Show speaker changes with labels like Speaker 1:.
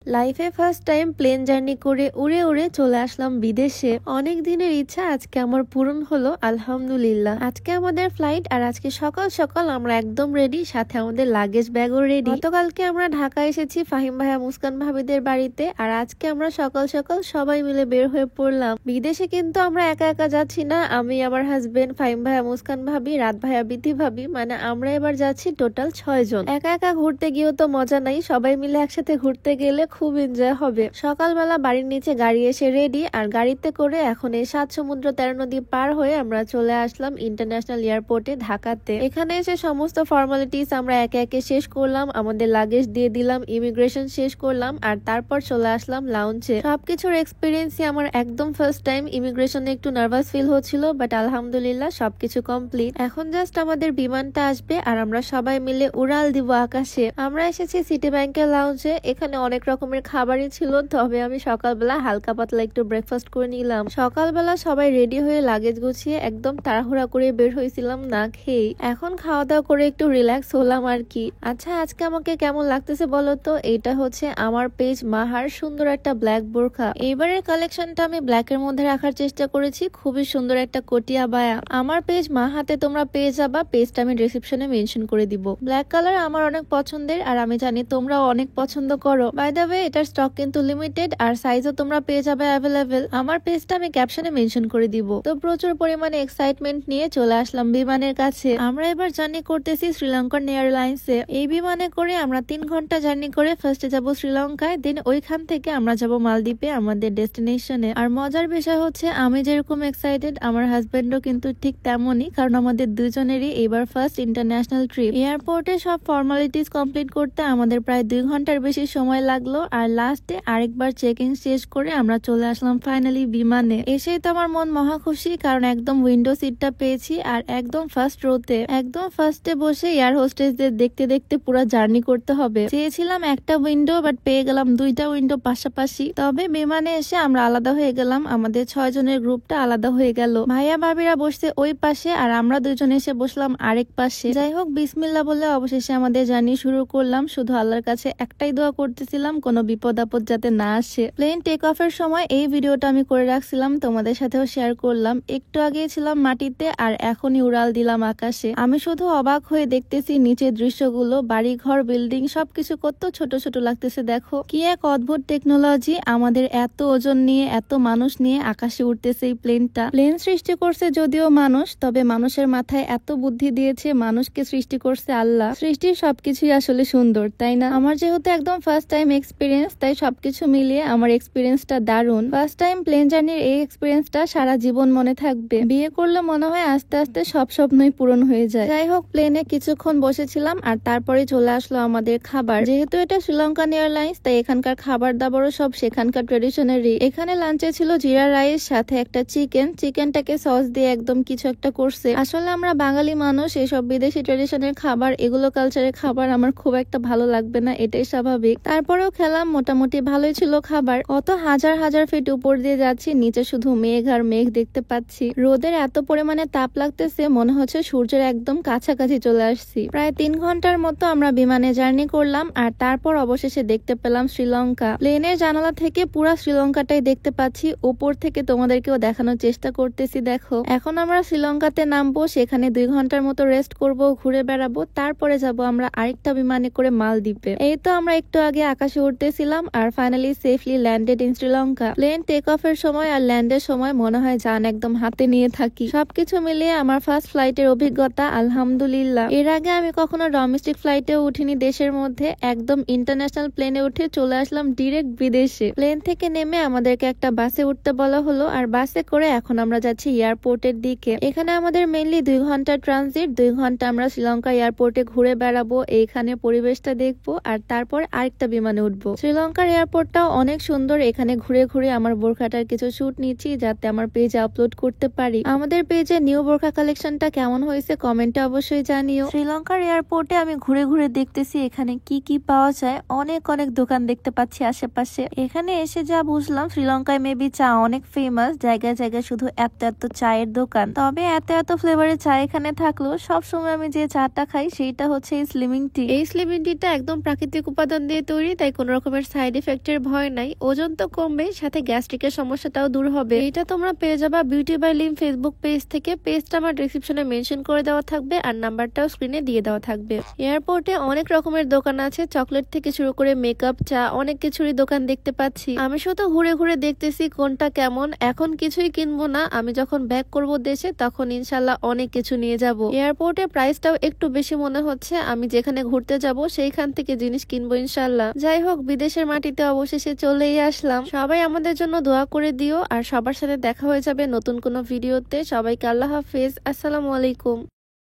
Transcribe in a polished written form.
Speaker 1: লাইফে first time plane journey করে উড়ে উড়ে চলে আসলাম বিদেশে। অনেক দিনের ইচ্ছা আজকে আমার পূরণ হলো, আলহামদুলিল্লাহ। আজকে আমাদের ফ্লাইট আর আজকে সকাল সকাল আমরা একদম রেডি, সাথে আমাদের লাগেজ ব্যাগও রেডি। গতকালকে আমরা ঢাকা এসেছি ফাহিম ভাইয়া মুস্কান ভাবিদের বাড়িতে, আর আজকে আমরা সকাল সকাল সবাই মিলে বের হয়ে পড়লাম বিদেশে। কিন্তু আমরা একা একা যাচ্ছি না, আমি, আমার হাজবেন্ড, ফাহিম ভাইয়া, মুস্কান ভাবি, রাত ভাইয়া, বিথি ভাবি, মানে আমরা এবার যাচ্ছি টোটাল 6 জন। একা একা ঘুরতে গিয়েও তো মজা নাই, সবাই মিলে একসাথে ঘুরতে গেলে খুব এনজয় হবে। সকালবেলা বাড়ির নিচে গাড়ি এসে রেডি, আর গাড়িতে করে এখন এই 7 সমুদ্র 13 নদী পার হয়ে আমরা চলে আসলাম ইন্টারন্যাশনাল এয়ারপোর্টে ঢাকাতে। এখানে এসে সমস্ত ফর্মালিটিস আমরা একে একে শেষ করলাম, আমাদের লাগেজ দিয়ে দিলাম, ইমিগ্রেশন শেষ করলাম, আর তারপর চলে আসলাম লাউঞ্জে। সবকিছুর এক্সপিরিয়েন্সই আমার একদম ফার্স্ট টাইম। ইমিগ্রেশনে একটু নার্ভাস ফিল হচ্ছিল, বাট আলহামদুলিল্লাহ সবকিছু কমপ্লিট। এখন জাস্ট আমাদের বিমানটা আসবে আর আমরা সবাই মিলে উড়াল দিব আকাশে। আমরা এসেছি সিটি ব্যাংকের লাউঞ্জে। এখানে অনেক রকমের খাবারই ছিল, তবে আমি সকালবেলা হালকা পাতলা একটু ব্রেকফাস্ট করে নিলাম। সকালবেলা সবাই রেডি হয়ে লাগেজ গুছিয়ে একদম তাড়াহুড়া করে বের হয়েছিলাম না খেয়ে। এখন খাওয়া দাওয়া করে একটু রিল্যাক্স হলাম আর কি। আচ্ছা, আজকে আমাকে কেমন লাগতেছে বলো তো? এইটা হচ্ছে আমার পেজ মাহার সুন্দর একটা ব্ল্যাক বোরখা। এইবারের কালেকশনটা আমি ব্ল্যাকের মধ্যে রাখার চেষ্টা করেছি। খুবই সুন্দর একটা কটিয়া বায়া। আমার পেজ মাহাতে তোমরা পেয়ে যাবা, পেজটা আমি ডেসক্রিপশনে মেনশন করে দিব। ব্ল্যাক কালার আমার অনেক পছন্দের, আর আমি জানি তোমরাও অনেক পছন্দ করো। বাই দ্য ওয়ে, এটার স্টক কিন্তু লিমিটেড, আর সাইজও তোমরা পেয়ে যাবে অ্যাভেলেবেল। আমার পেজটা আমি ক্যাপশনে মেনশন করে দিব। তো প্রচুর পরিমাণে এক্সাইটমেন্ট নিয়ে চলে আসলাম বিমানের কাছে। আমরা এবার জার্নি করতেছি শ্রীলঙ্কান এয়ারলাইন্সে। এই বিমানে করে আমরা 3 ঘন্টা জার্নি করে ফার্স্টে যাব শ্রীলঙ্কায়, দেন ওইখান থেকে আমরা যাব মালদ্বীপে আমাদের ডেস্টিনেশনে। আর মজার বিষয় হচ্ছে, আমি যেরকম এক্সাইটেড আমার হাজবেন্ডও কিন্তু ঠিক তেমনই, কারণ আমাদের দুজনেরই এবার ফার্স্ট ইন্টারন্যাশনাল ট্রিপ। এয়ারপোর্টে সব ফর্মালিটিস কমপ্লিট করতে আমাদের প্রায় 2 ঘন্টার বেশি সময় লাগলো, আর লাস্টে আরেকবার চেকিং শেষ করে আমরা চলে আসলাম ফাইনালি বিমানে। এসেই তো আমার মন মহা খুশি, কারণ একদম উইন্ডো সিটটা পেয়েছি, আর একদম ফার্স্ট রোতে, একদম ফার্স্টে বসে এয়ার হোস্টেসদের দেখতে দেখতে পুরো জার্নি করতে হবে। চেয়েছিলাম একটা উইন্ডো, বাট পেয়ে গেলাম 2টা উইন্ডো পাশাপাশি। তবে বিমানে এসে আমরা আলাদা হয়ে গেলাম, আমাদের 6 জনের গ্রুপটা আলাদা হয়ে গেল। ভাইয়া ভাবিরা বসছে ওই পাশে, আর আমরা 2 জন এসে বসলাম আরেক পাশে। যাই হোক, বিসমিল্লাহ বলে অবশেষে আমাদের জার্নি শুরু করলাম। শুধু আল্লাহর কাছে একটাই দোয়া করতেছিলাম, কোনো বিপদ আপদ যাতে না আসে। প্লেন টেক অফের সময় এই ভিডিওটা আমি করে রাখছিলাম, তোমাদের সাথেও শেয়ার করলাম। একটু আগে ছিলাম মাটিতে, আর এখনই উড়াল দিলাম আকাশে। আমি শুধু অবাক হয়ে দেখতেছি নিচের দৃশ্যগুলো, বাড়ি ঘর, বিল্ডিং, সবকিছু কত ছোট ছোট লাগতেছে। দেখো কি এক অদ্ভুত টেকনোলজি, আমাদের এত ওজন নিয়ে, এত মানুষ নিয়ে আকাশে উঠতেছে এই প্লেনটা। প্লেন সৃষ্টি করছে যদিও মানুষ, তবে মানুষের মাথায় এত বুদ্ধি দিয়েছে, মানুষকে সৃষ্টি করছে আল্লাহ। সৃষ্টির সবকিছুই আসলে সুন্দর, তাই না? আমার যেহেতু একদম ফার্স্ট টাইম এক্সপিরিয়েন্স, তাই সবকিছু মিলিয়ে আমার এক্সপিরিয়েন্সটা দারুণ। ফার্স্ট টাইম প্লেন জার্নির এই এক্সপিরিয়েন্সটা সারা জীবন মনে থাকবে। বিয়ে করলে মনে হয় আস্তে আস্তে সব স্বপ্নই পূরণ হয়ে যায়। যাই হোক, প্লেনে কিছুক্ষণ বসেছিলাম, আর তারপরে চলে আসলো আমাদের খাবার। যেহেতু এটা শ্রীলঙ্কান এয়ারলাইন্স, তাই এখানকার খাবার দাবারও সব সেখানকার ট্রেডিশনারি। এখানে লাঞ্চে ছিল জিরা রাইস, সাথে একটা চিকেনটাকে সস দিয়ে একদম কিছু একটা করছে। আসলে আমরা বাঙালি মানুষ, এসব বিদেশি ট্রেডিশনের খাবার, এগুলো কালচারের খাবার আমার খুব একটা ভালো লাগবে না, এটাই স্বাভাবিক। তারপরেও খেলাম, মোটামুটি ভালোই ছিল খাবার। কত হাজার হাজার ফিট উপর দিয়ে যাচ্ছি, নিচে শুধু মেঘ আর মেঘ দেখতে পাচ্ছি। রোদের এত পরিমাণে তাপ লাগতেছে, মনে হচ্ছে সূর্যের একদম কাছাকাছি চলে আসছি। প্রায় 3 ঘন্টার মতো আমরা বিমানে জার্নি করলাম, আর তারপর অবশেষে দেখতে পেলাম শ্রীলঙ্কা। প্লেনের জানালা থেকে পুরা শ্রীলঙ্কাটাই দেখতে পাচ্ছি। উপর থেকে তোমাদেরকেও দেখানোর চেষ্টা করতেছি। দেখো, এখন আমরা শ্রীলঙ্কাতে নামবো, সেখানে 2 ঘন্টার মতো রেস্ট করব, ঘুরে বেড়াবো, তারপরে যাব আমরা আরেকটা বিমানে করে মালদ্বীপে। এই তো আমরা একটু আগে আকাশে উঠতেছিলাম, আর finally safely landed in Sri Lanka. Plane take অফের সময় আর ল্যান্ডের সময় মনে হয় জান একদম হাতে নিয়ে থাকি। সবকিছু মিলিয়ে আমার ফার্স্ট ফ্লাইটের অভিজ্ঞতা আলহামদুলিল্লাহ। এর আগে আমি কখনো ডোমেস্টিক ফ্লাইটেও উঠিনি দেশের মধ্যে, একদম ইন্টারন্যাশনাল প্লেনে উঠে চলে আসলাম ডিরেক্ট বিদেশে। প্লেন থেকে নেমে আমাদেরকে একটা বাসে উঠতে বলা হলো, আর বাসে করে এখন আমরা যাচ্ছি এয়ারপোর্টের দিকে। এখানে আমাদের মেইনলি 2 ঘন্টা ট্রানজিট। 2 ঘন্টা আমরা শ্রীলঙ্কা এয়ারপোর্টে ঘুরে বেড়াবো, এইখানে পরিবেশটা দেখবো, আর তারপর আরেকটা বিমানে উঠবো। শ্রীলঙ্কার এয়ারপোর্টটাও অনেক সুন্দর। এখানে ঘুরে ঘুরে আমার বোরখাটার কিছু শুট নিচ্ছি, যাতে আমার পেজে আপলোড করতে পারি। আমাদের পেজে নিউ বোরখা কালেকশনটা কেমন হয়েছে কমেন্টে অবশ্যই জানিও। শ্রীলঙ্কার এয়ারপোর্টে আমি ঘুরে ঘুরে দেখতেছি এখানে কি কি পাওয়া যায়। অনেক অনেক দোকান দেখতে পাচ্ছি আশেপাশে। এখানে এসে যা বুঝলাম, শ্রীলঙ্কায় মেবি চা অনেক ফেমাস, জায়গায় জায়গায় শুধু এত এত চায়ের দোকান। তবে এত এত ফ্লেভারের চা এখানে থাকলো, সবসময় আমি যে চাটা খাই সেইটা হচ্ছে এই স্লিমিং টি। এই স্লিমিং টিটা একদম প্রাকৃতিক উপাদান দিয়ে তৈরি, তাই কোনো রকমের সাইড ইফেক্টের ভয় নাই, ওজন তো কমবে, সাথে গ্যাস্ট্রিকের সমস্যাটাও দূর হবে। এটা তোমরা পেয়ে যাবা beauty by Lim Facebook page থেকে। পেজটা আমার ডেসক্রিপশনে মেনশন করে দেওয়া থাকবে আর নাম্বারটাও স্ক্রিনে দিয়ে দেওয়া থাকবে। এয়ারপোর্টে অনেক রকমের দোকান আছে, চকলেট থেকে শুরু করে মেকআপ, চা, অনেক কিছুরই দোকান দেখতে পাচ্ছি। আমি শুধু ঘুরে ঘুরে দেখতেছি কোনটা কেমন। এখন কিছুই কিনবো না, আমি যখন ব্যাক করব দেশে তখন ইনশাল্লাহ অনেক কিছু নিয়ে যাব। এয়ারপোর্টে প্রাইসটাও একটু বেশি মনে হচ্ছে, আমি যেখানে ঘুরতে যাব সেইখান থেকে জিনিস কিনবো ইনশাল্লাহ। যাই হোক, বিদেশের মাটিতে অবশেষে চলেই আসলাম। সবাই আমাদের জন্য দোয়া করে দিও, আর সবার সাথে দেখা হয়ে যাবে নতুন কোনো ভিডিওতে। সবাইকে আল্লাহ হাফেজ, আসসালামু আলাইকুম।